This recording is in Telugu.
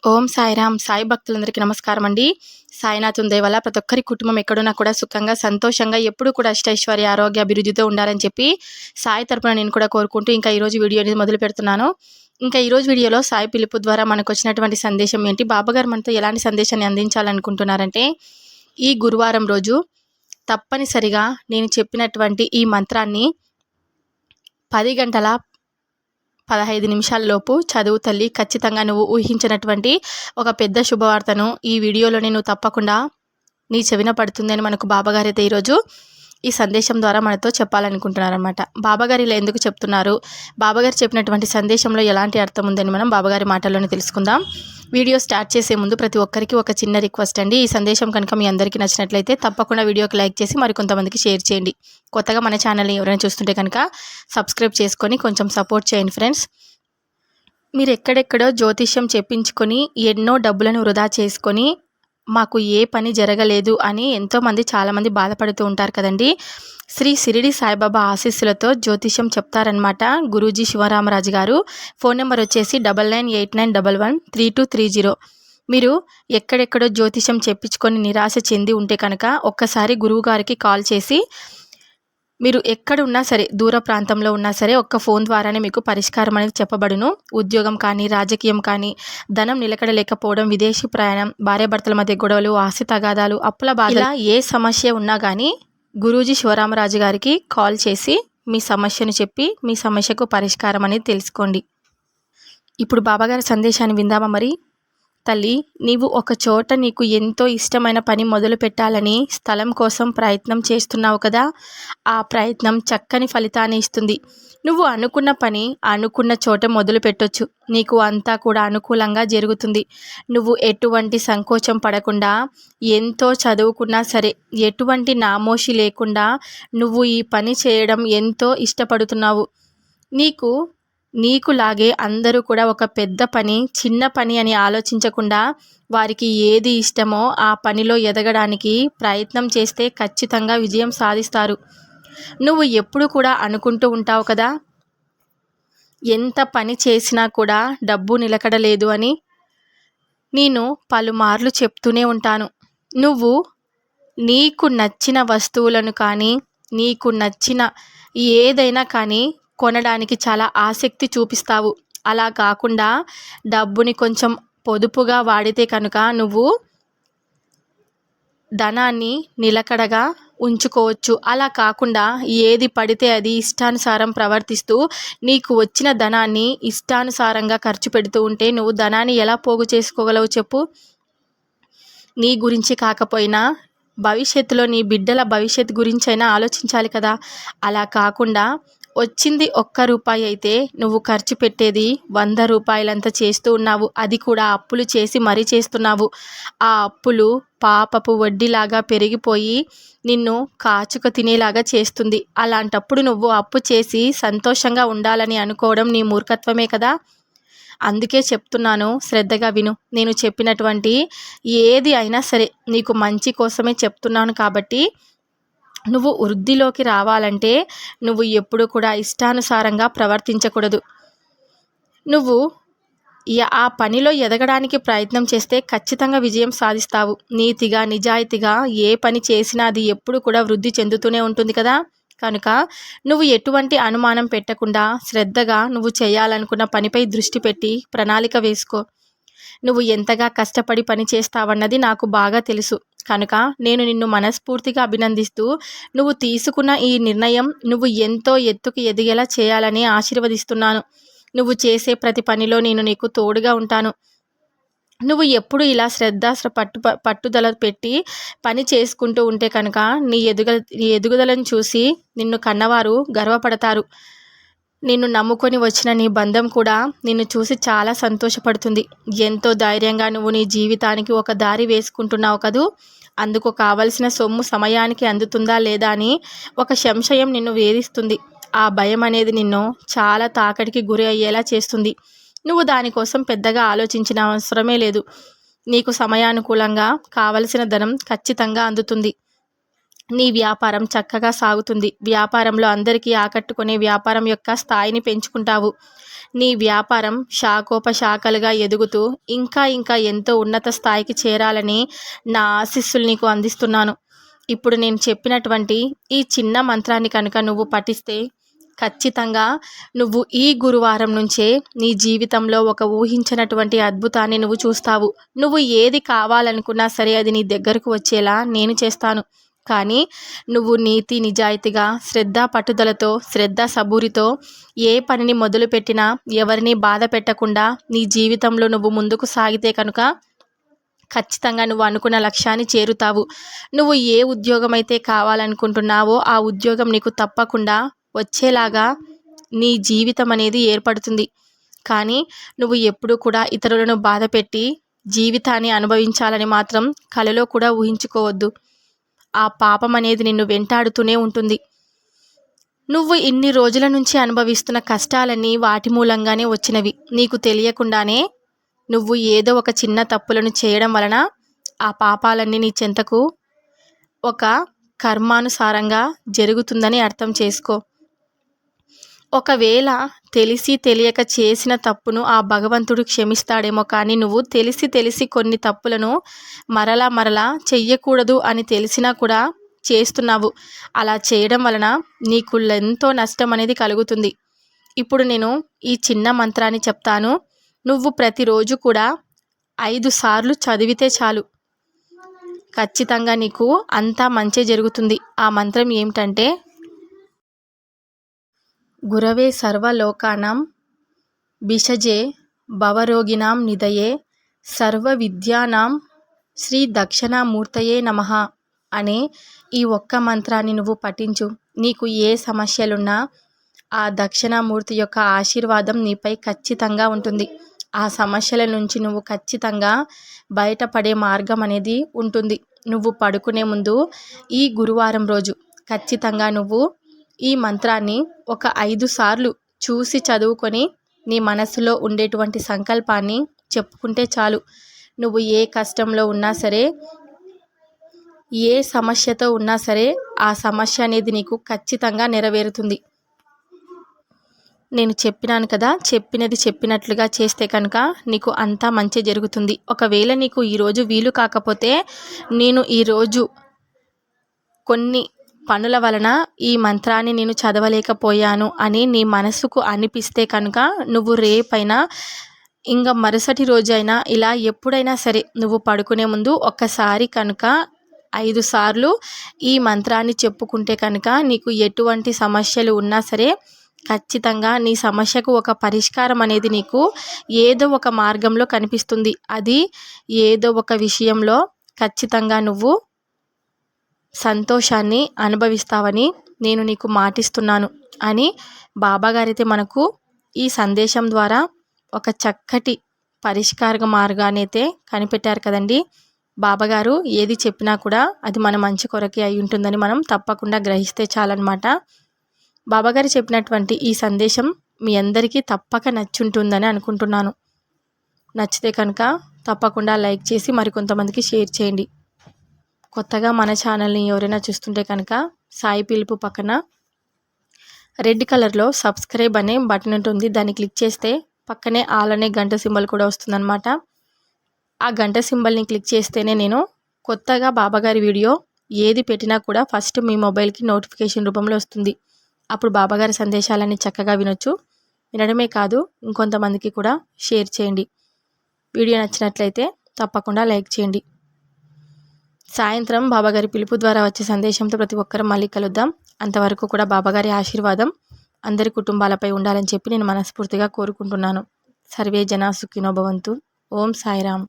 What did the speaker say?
ఓం సాయిరామ్. సాయి భక్తులందరికీ నమస్కారం అండి. సాయినాథుని దయ వల్ల ప్రతి ఒక్కరి కుటుంబం ఎక్కడున్నా కూడా సుఖంగా, సంతోషంగా ఎప్పుడూ కూడా అష్టైశ్వర్య, ఆరోగ్య, అభివృద్ధితో ఉండాలని చెప్పి సాయి తరపున నేను కూడా కోరుకుంటూ ఇంకా ఈరోజు వీడియో అనేది మొదలు పెడుతున్నాను. ఇంకా ఈరోజు వీడియోలో సాయి పిలుపు ద్వారా మనకు వచ్చినటువంటి సందేశం ఏంటి, బాబాగారు మనతో ఎలాంటి సందేశాన్ని అందించాలనుకుంటున్నారంటే, ఈ గురువారం రోజు తప్పనిసరిగా నేను చెప్పినటువంటి ఈ మంత్రాన్ని 10 గంటల 15 నిమిషాల లోపు చదువు తల్లి. ఖచ్చితంగా నువ్వు ఊహించినటువంటి ఒక పెద్ద శుభవార్తను ఈ వీడియోలో నేను తప్పకుండా నీ చెవిన పడుతుందని మనకు బాబాగారు అయితే ఈరోజు ఈ సందేశం ద్వారా మనతో చెప్పాలనుకుంటున్నారనమాట. బాబాగారు ఇలా ఎందుకు చెప్తున్నారు, బాబాగారు చెప్పినటువంటి సందేశంలో ఎలాంటి అర్థం ఉందని మనం బాబాగారి మాటల్లోనే తెలుసుకుందాం. వీడియో స్టార్ట్ చేసే ముందు ప్రతి ఒక్కరికి ఒక చిన్న రిక్వెస్ట్ అండి. ఈ సందేశం కనుక మీ అందరికీ నచ్చినట్లయితే తప్పకుండా వీడియోకి లైక్ చేసి మరికొంతమందికి షేర్ చేయండి. కొత్తగా మన ఛానల్ని ఎవరైనా చూస్తుంటే కనుక సబ్స్క్రైబ్ చేసుకొని కొంచెం సపోర్ట్ చేయండి ఫ్రెండ్స్. మీరు ఎక్కడెక్కడో జ్యోతిష్యం చెప్పించుకొని ఎన్నో డబ్బులను వృధా చేసుకొని మాకు ఏ పని జరగలేదు అని ఎంతోమంది చాలామంది బాధపడుతూ ఉంటారు కదండి. శ్రీ షిరిడి సాయిబాబా ఆశీస్సులతో జ్యోతిష్యం చెప్తారనమాట గురూజీ శివరామరాజు గారు. ఫోన్ నెంబర్ వచ్చేసి 9989113230. మీరు ఎక్కడెక్కడో జ్యోతిష్యం చెప్పించుకొని నిరాశ చెంది ఉంటే కనుక ఒక్కసారి గురువు గారికి కాల్ చేసి, మీరు ఎక్కడ ఉన్నా సరే, దూర ప్రాంతంలో ఉన్నా సరే, ఒక్క ఫోన్ ద్వారానే మీకు పరిష్కారం అనేది చెప్పబడును. ఉద్యోగం కానీ, రాజకీయం కానీ, ధనం నిలకడలేకపోవడం, విదేశీ ప్రయాణం, భార్యాభర్తల మధ్య గొడవలు, ఆస్తి తగాదాలు, అప్పుల బాధ, ఇలా ఏ సమస్య ఉన్నా కానీ గురూజీ శివరామరాజు గారికి కాల్ చేసి మీ సమస్యను చెప్పి మీ సమస్యకు పరిష్కారం అనేది తెలుసుకోండి. ఇప్పుడు బాబాగారి సందేశాన్ని విందామా మరి. తల్లి, నీవు ఒక చోట నీకు ఎంతో ఇష్టమైన పని మొదలు పెట్టాలని స్థలం కోసం ప్రయత్నం చేస్తున్నావు కదా. ఆ ప్రయత్నం చక్కని ఫలితాన్ని ఇస్తుంది. నువ్వు అనుకున్న పని అనుకున్న చోట మొదలు పెట్టొచ్చు. నీకు అంతా కూడా అనుకూలంగా జరుగుతుంది. నువ్వు ఎటువంటి సంకోచం పడకుండా, ఎంతో చదువుకున్నా సరే, ఎటువంటి నామోషి లేకుండా నువ్వు ఈ పని చేయడం ఎంతో ఇష్టపడుతున్నావు. నీకులాగే అందరూ కూడా ఒక పెద్ద పని, చిన్న పని అని ఆలోచించకుండా వారికి ఏది ఇష్టమో ఆ పనిలో ఎదగడానికి ప్రయత్నం చేస్తే ఖచ్చితంగా విజయం సాధిస్తారు. నువ్వు ఎప్పుడు కూడా అనుకుంటూ ఉంటావు కదా, ఎంత పని చేసినా కూడా డబ్బు నిలకడలేదు అని. నేను పలుమార్లు చెప్తూనే ఉంటాను, నువ్వు నీకు నచ్చిన వస్తువులను కానీ, నీకు నచ్చిన ఏదైనా కానీ కొనడానికి చాలా ఆసక్తి చూపిస్తావు. అలా కాకుండా డబ్బుని కొంచెం పొదుపుగా వాడితే కనుక నువ్వు ధనాన్ని నిలకడగా ఉంచుకోవచ్చు. అలా కాకుండా ఏది పడితే అది ఇష్టానుసారం ప్రవర్తిస్తూ నీకు వచ్చిన ధనాన్ని ఇష్టానుసారంగా ఖర్చు పెడుతూ ఉంటే నువ్వు ధనాన్ని ఎలా పోగు చేసుకోగలవు చెప్పు. నీ గురించి కాకపోయినా భవిష్యత్తులో నీ బిడ్డల భవిష్యత్తు గురించైనా ఆలోచించాలి కదా. అలా కాకుండా వచ్చింది ₹1 అయితే నువ్వు ఖర్చు పెట్టేది ₹100 చేస్తూ ఉన్నావు. అది కూడా అప్పులు చేసి మరీ చేస్తున్నావు. ఆ అప్పులు పాపపు వడ్డీలాగా పెరిగిపోయి నిన్ను కాచుక తినేలాగా చేస్తుంది. అలాంటప్పుడు నువ్వు అప్పు చేసి సంతోషంగా ఉండాలని అనుకోవడం నీ మూర్ఖత్వమే కదా. అందుకే చెప్తున్నాను, శ్రద్ధగా విను. నేను చెప్పినటువంటి ఏది అయినా సరే నీకు మంచి కోసమే చెప్తున్నాను. కాబట్టి నువ్వు వృద్ధిలోకి రావాలంటే నువ్వు ఎప్పుడు కూడా ఇష్టానుసారంగా ప్రవర్తించకూడదు. నువ్వు ఆ పనిలో ఎదగడానికి ప్రయత్నం చేస్తే ఖచ్చితంగా విజయం సాధిస్తావు. నీతిగా, నిజాయితీగా ఏ పని చేసినా అది ఎప్పుడు కూడా వృద్ధి చెందుతూనే ఉంటుంది కదా. కనుక నువ్వు ఎటువంటి అనుమానం పెట్టకుండా శ్రద్ధగా నువ్వు చేయాలనుకున్న పనిపై దృష్టి పెట్టి ప్రణాళిక వేసుకో. నువ్వు ఎంతగా కష్టపడి పని చేస్తావన్నది నాకు బాగా తెలుసు. కనుక నేను నిన్ను మనస్ఫూర్తిగా అభినందిస్తూ, నువ్వు తీసుకున్న ఈ నిర్ణయం నువ్వు ఎంతో ఎత్తుకు ఎదిగేలా చేయాలని ఆశీర్వదిస్తున్నాను. నువ్వు చేసే ప్రతి పనిలో నేను నీకు తోడుగా ఉంటాను. నువ్వు ఎప్పుడు ఇలా పట్టుదల పెట్టి పని చేసుకుంటూ ఉంటే కనుక నీ ఎదుగుదలను చూసి నిన్ను కన్నవారు గర్వపడతారు. నిన్ను నమ్ముకొని వచ్చిన నీ బంధం కూడా నిన్ను చూసి చాలా సంతోషపడుతుంది. ఎంతో ధైర్యంగా నువ్వు నీ జీవితానికి ఒక దారి వేసుకుంటున్నావు కదూ. అందుకు కావలసిన సొమ్ము సమయానికి అందుతుందా లేదా అని ఒక సంశయం నిన్ను వేధిస్తుంది. ఆ భయం అనేది నిన్ను చాలా తాకడికి గురి అయ్యేలా చేస్తుంది. నువ్వు దానికోసం పెద్దగా ఆలోచించిన అవసరమే లేదు. నీకు సమయానుకూలంగా కావలసిన ధనం ఖచ్చితంగా అందుతుంది. నీ వ్యాపారం చక్కగా సాగుతుంది. వ్యాపారంలో అందరికీ ఆకట్టుకునే వ్యాపారం యొక్క స్థాయిని పెంచుకుంటావు. నీ వ్యాపారం శాఖోపశాఖలుగా ఎదుగుతూ ఇంకా ఇంకా ఎంతో ఉన్నత స్థాయికి చేరాలని నా ఆశీస్సులు నీకు అందిస్తున్నాను. ఇప్పుడు నేను చెప్పినటువంటి ఈ చిన్న మంత్రాన్ని కనుక నువ్వు పఠిస్తే ఖచ్చితంగా నువ్వు ఈ గురువారం నుంచే నీ జీవితంలో ఒక ఊహించినటువంటి అద్భుతాన్ని నువ్వు చూస్తావు. నువ్వు ఏది కావాలనుకున్నా సరే అది నీ దగ్గరకు వచ్చేలా నేను చేస్తాను. కానీ నువ్వు నీతి నిజాయితీగా శ్రద్ధ పట్టుదలతో శ్రద్ధ సబూరితో ఏ పనిని మొదలుపెట్టినా ఎవరిని బాధ పెట్టకుండా నీ జీవితంలో నువ్వు ముందుకు సాగితే కనుక ఖచ్చితంగా నువ్వు అనుకున్న లక్ష్యాన్ని చేరుతావు. నువ్వు ఏ ఉద్యోగం అయితే కావాలనుకుంటున్నావో ఆ ఉద్యోగం నీకు తప్పకుండా వచ్చేలాగా నీ జీవితం అనేది ఏర్పడుతుంది. కానీ నువ్వు ఎప్పుడూ కూడా ఇతరులను బాధపెట్టి జీవితాన్ని అనుభవించాలని మాత్రం కలలో కూడా ఊహించుకోవద్దు. ఆ పాపం అనేది నిన్ను వెంటాడుతూనే ఉంటుంది. నువ్వు ఇన్ని రోజుల నుంచి అనుభవిస్తున్న కష్టాలన్నీ వాటి మూలంగానే వచ్చినవి. నీకు తెలియకుండానే నువ్వు ఏదో ఒక చిన్న తప్పులను చేయడం వలన ఆ పాపాలన్నీ నీ చెంతకు ఒక కర్మానుసారంగా జరుగుతుందని అర్థం చేసుకో. ఒకవేళ తెలిసి తెలియక చేసిన తప్పును ఆ భగవంతుడు క్షమిస్తాడేమో, కానీ నువ్వు తెలిసి కొన్ని తప్పులను మరలా చెయ్యకూడదు అని తెలిసినా కూడా చేస్తున్నావు. అలా చేయడం వలన నీకు ఎంతో నష్టం అనేది కలుగుతుంది. ఇప్పుడు నేను ఈ చిన్న మంత్రాన్ని చెప్తాను. నువ్వు ప్రతిరోజు కూడా 5 సార్లు చదివితే చాలు. ఖచ్చితంగా నీకు అంతా మంచి జరుగుతుంది. ఆ మంత్రం ఏమిటంటే, గురవే సర్వలోకానాం భిషజే భవరోగిణాం నిధయే సర్వ విద్యానాం శ్రీ దక్షిణామూర్తయే నమః అనే ఈ ఒక్క మంత్రాన్ని నువ్వు పఠించు. నీకు ఏ సమస్యలున్నా ఆ దక్షిణామూర్తి యొక్క ఆశీర్వాదం నీపై ఖచ్చితంగా ఉంటుంది. ఆ సమస్యల నుంచి నువ్వు ఖచ్చితంగా బయటపడే మార్గం అనేది ఉంటుంది. నువ్వు పడుకునే ముందు ఈ గురువారం రోజు ఖచ్చితంగా నువ్వు ఈ మంత్రాన్ని ఒక 5 సార్లు చూసి చదువుకొని నీ మనసులో ఉండేటువంటి సంకల్పాన్ని చెప్పుకుంటే చాలు. నువ్వు ఏ కష్టంలో ఉన్నా సరే, ఏ సమస్యతో ఉన్నా సరే ఆ సమస్య అనేది నీకు ఖచ్చితంగా నెరవేరుతుంది. నేను చెప్పినాను కదా, చెప్పినది చెప్పినట్లుగా చేస్తే కనుక నీకు అంతా మంచి జరుగుతుంది. ఒకవేళ నీకు ఈరోజు వీలు కాకపోతే, నేను ఈరోజు కొన్ని పనుల వలన ఈ మంత్రాన్ని నేను చదవలేకపోయాను అని నీ మనసుకు అనిపిస్తే కనుక నువ్వు రేపైనా ఇంకా మరుసటి రోజైనా ఇలా ఎప్పుడైనా సరే నువ్వు పడుకునే ముందు ఒక్కసారి కనుక 5 సార్లు ఈ మంత్రాన్ని చెప్పుకుంటే కనుక నీకు ఎటువంటి సమస్యలు ఉన్నా సరే ఖచ్చితంగా నీ సమస్యకు ఒక పరిష్కారం అనేది నీకు ఏదో ఒక మార్గంలో కనిపిస్తుంది. అది ఏదో ఒక విషయంలో ఖచ్చితంగా నువ్వు సంతోషాన్ని అనుభవిస్తావని నేను నీకు మాటిస్తున్నాను అని బాబాగారైతే మనకు ఈ సందేశం ద్వారా ఒక చక్కటి పరిష్కార మార్గాన్ని అయితే కనిపెట్టారు కదండి. బాబాగారు ఏది చెప్పినా కూడా అది మన మంచి కొరకే అయి ఉంటుందని మనం తప్పకుండా గ్రహిస్తే చాలన్నమాట. బాబాగారు చెప్పినటువంటి ఈ సందేశం మీ అందరికీ తప్పక నచ్చుంటుందని అనుకుంటున్నాను. నచ్చితే కనుక తప్పకుండా లైక్ చేసి మరికొంతమందికి షేర్ చేయండి. కొత్తగా మన ఛానల్ని ఎవరైనా చూస్తుంటే కనుక సాయి పిలుపు పక్కన రెడ్ కలర్లో సబ్స్క్రైబ్ అనే బటన్ ఉంటుంది. దాన్ని క్లిక్ చేస్తే పక్కనే ఆల్ అనే గంట సింబల్ కూడా వస్తుందన్నమాట. ఆ గంట సింబల్ని క్లిక్ చేస్తేనే నేను కొత్తగా బాబాగారి వీడియో ఏది పెట్టినా కూడా ఫస్ట్ మీ మొబైల్కి నోటిఫికేషన్ రూపంలో వస్తుంది. అప్పుడు బాబాగారి సందేశాలన్నీ చక్కగా వినొచ్చు. వినడమే కాదు, ఇంకొంతమందికి కూడా షేర్ చేయండి. వీడియో నచ్చినట్లయితే తప్పకుండా లైక్ చేయండి. సాయంత్రం బాబాగారి పిలుపు ద్వారా వచ్చే సందేశంతో ప్రతి ఒక్కరం మళ్ళీ కలుద్దాం. అంతవరకు కూడా బాబాగారి ఆశీర్వాదం అందరి కుటుంబాలపై ఉండాలని చెప్పి నేను మనస్ఫూర్తిగా కోరుకుంటున్నాను. సర్వే జనా సుఖినో భవంతు. ఓం సాయిరామ్.